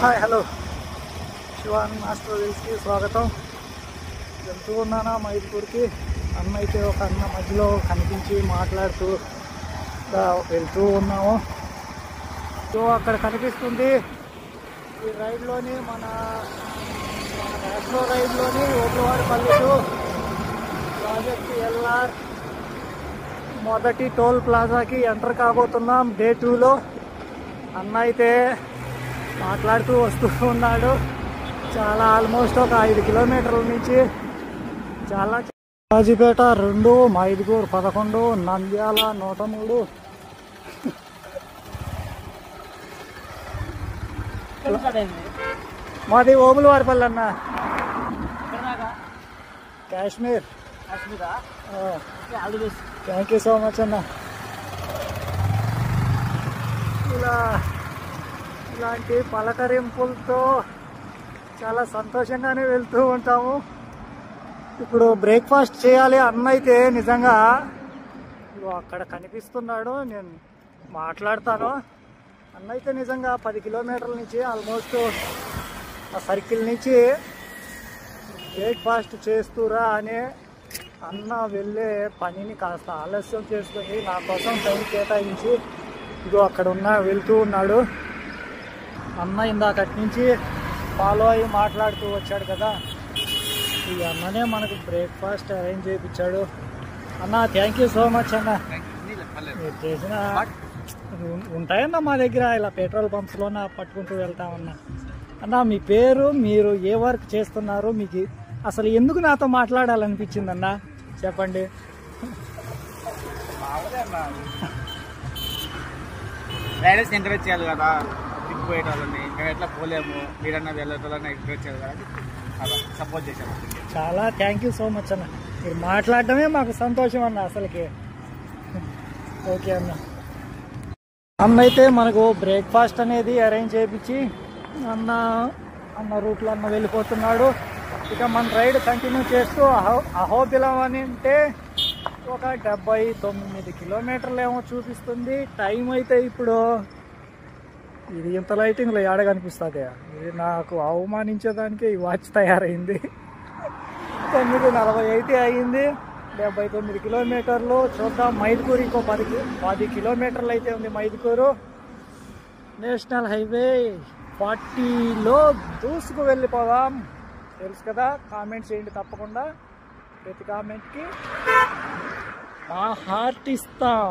Hi hello Shivan master వీల్స్కి స్వాగతం. వెళ్తూ ఉన్నానా మైదుకూరుకి. అన్న అయితే ఒక అన్న మధ్యలో కనిపించి మాట్లాడుతూ వెళ్తూ ఉన్నాము. సో అక్కడ కనిపిస్తుంది ఈ రైడ్లోని మన నేషనల్ రైడ్లోని ఓట్లవారిపల్లి టు ప్రాజెక్ట్ ఎల్ఆర్ మొదటి టోల్ ప్లాజాకి ఎంటర్ కాబోతున్నాం డే 2లో. అన్న అయితే మాట్లాడుతూ వస్తూ ఉన్నాడు. చాలా ఆల్మోస్ట్ ఒక 5 కిలోమీటర్ల నుంచి చాలా రాజీపేట 2, మైదుకూరు 11, నంద్యాల 103. మాది ఓబులవారిపల్లి అన్న, Kashmir. Thank you so much అన్న. ఇలాంటి పలకరింపులతో చాలా సంతోషంగానే వెళ్తూ ఉంటాము. ఇప్పుడు బ్రేక్ఫాస్ట్ చేయాలి. అన్న అయితే నిజంగా అక్కడ కనిపిస్తున్నాడు, నేను మాట్లాడతాను. అన్న అయితే నిజంగా 10 కిలోమీటర్ల నుంచి ఆల్మోస్ట్ ఆ సర్కిల్ నుంచి బ్రేక్ఫాస్ట్ చేస్తూరా అని అన్న వెళ్ళే పనిని కాస్త ఆలస్యం చేసుకొని నా కోసం టైం కేటాయించి ఇగో అక్కడ వెళ్తూ ఉన్నాడు. అన్న ఇందాకటి నుంచి ఫాలో అయ్యి మాట్లాడుతూ వచ్చాడు కదా, ఈ అన్ననే మనకు బ్రేక్ఫాస్ట్ అరేంజ్ చేయించాడు. అన్న థ్యాంక్ యూ సో మచ్ అన్న. మీరు చేసిన ఉంటాయన్న మా దగ్గర ఇలా పెట్రోల్ పంప్స్లోనే పట్టుకుంటూ వెళ్తామన్నా. అన్న మీ పేరు, మీరు ఏ వర్క్ చేస్తున్నారు, మీకు అసలు ఎందుకు నాతో మాట్లాడాలనిపించింది అన్న చెప్పండి. రైడర్స్ ఎంకరేజ్ చేయాలి కదా, దిగిపోయేటోళ్ళని మేము ఎట్లా పోలేము, మీరన్నా వెళ్ళేటోళ్ళని ఎంకరేజ్ చేయాలి కదా, అలా సపోర్ట్ చేశాను. చాలా థ్యాంక్ యూ సో మచ్ అన్న. మీరు మాట్లాడటమే మాకు సంతోషం అన్న అసలుకి. ఓకే అన్న. అన్న అయితే మనకు బ్రేక్ఫాస్ట్ అనేది అరేంజ్ చేయించి అన్న రూట్లో అన్న వెళ్ళిపోతున్నాడు. ఇక మన రైడ్ కంటిన్యూ చేస్తూ అహోబిలం అని అంటే ఒక 79 కిలోమీటర్లు ఏమో చూపిస్తుంది. టైం అయితే ఇప్పుడు ఇది ఇంత లైటింగ్లో ఏడ కనిపిస్తుంది. ఇది నాకు అవమానించేదానికి ఈ వాచ్ తయారైంది. 9:40 అయితే అయింది. 79 కిలోమీటర్లు. చూద్దాం మైదుకూరు ఇంకో 10 కిలోమీటర్లు అయితే ఉంది. మైదుకూరు నేషనల్ హైవే 40లో దూసుకు వెళ్ళిపోదాం. తెలుసు కదా, కామెంట్స్ చేయండి తప్పకుండా. ప్రతి కామెంట్కి మా హార్ట్ ఇస్తాం.